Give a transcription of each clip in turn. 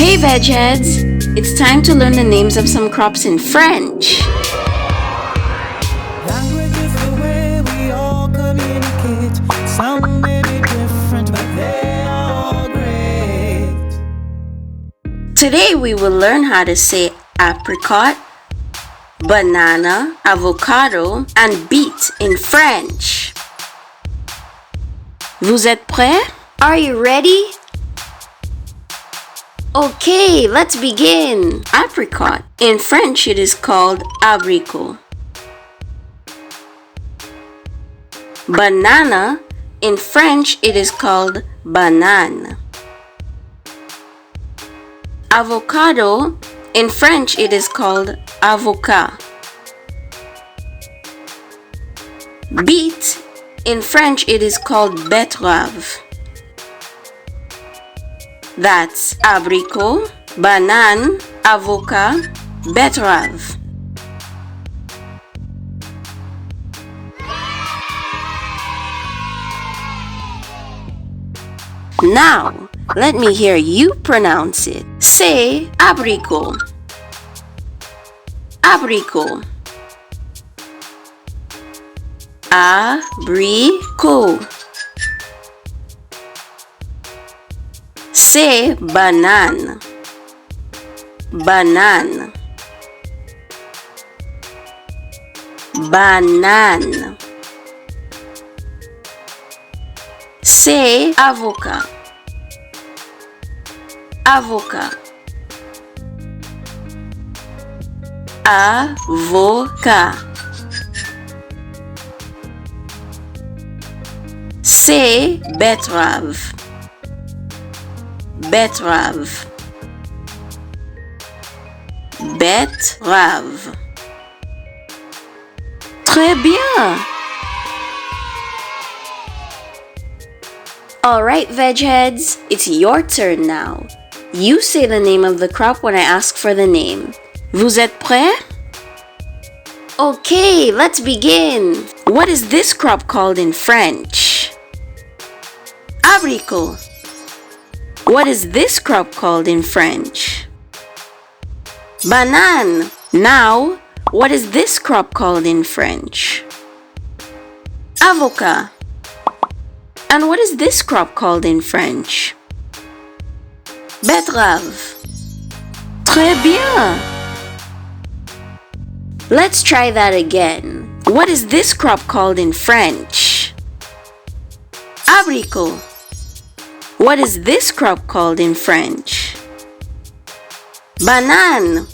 Hey vegheads! It's time to learn the names of some crops in French. Language is the way we all communicate. Some may be different, but they are great. Today we will learn how to say apricot, banana, avocado, and beet in French. Vous êtes prêts? Are you ready? Okay, let's begin. Apricot. In French, it is called abricot. Banana. In French, it is called banane. Avocado. In French, it is called avocat. Beet. In French, it is called betterave. That's abricot, banane, avocat, betterave. Now, let me hear you pronounce it. Say apricot. Apricot. Abricot. Say banane. Banane. Banane. Say avocat. Avocat. Avocat. Say betterave. Betterave. Betterave. Très bien. Alright, vegheads, it's your turn now. You say the name of the crop when I ask for the name. Vous êtes prêts? Okay, let's begin. What is this crop called in French? Abricot. What is this crop called in French? Banane. Now, what is this crop called in French? Avocat. And what is this crop called in French? Betterave. Très bien. Let's try that again. What is this crop called in French? Abricot. What is this crop called in French? Banane.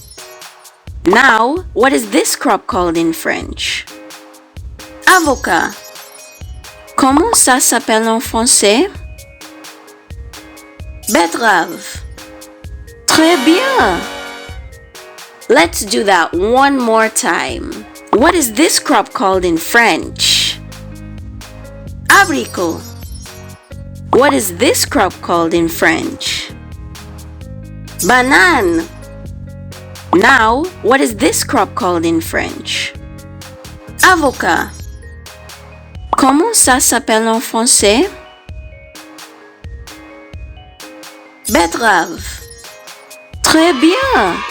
Now, what is this crop called in French? Avocat. Comment ça s'appelle en français? Betterave. Très bien. Let's do that one more time. What is this crop called in French? Abricot. What is this crop called in French? Banane. Now, what is this crop called in French? Avocat. Comment ça s'appelle en français? Betterave. Très bien.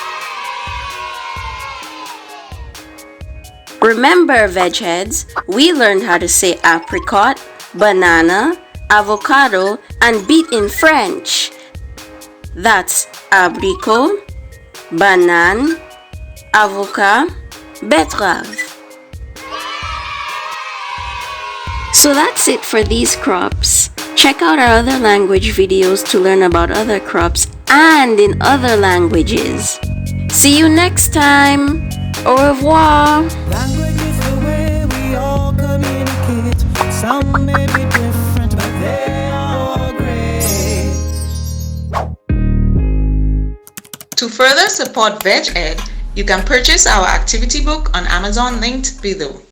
Remember, vegheads, we learned how to say apricot, banana, avocado, and beet in French. That's abricot, banane, avocat, betterave. So that's it for these crops. Check out our other language videos to learn about other crops and in other languages. See you next time. Au revoir. Language is the way we all communicate. Some may be different, but they are great. To further support VegEd, you can purchase our activity book on Amazon linked below.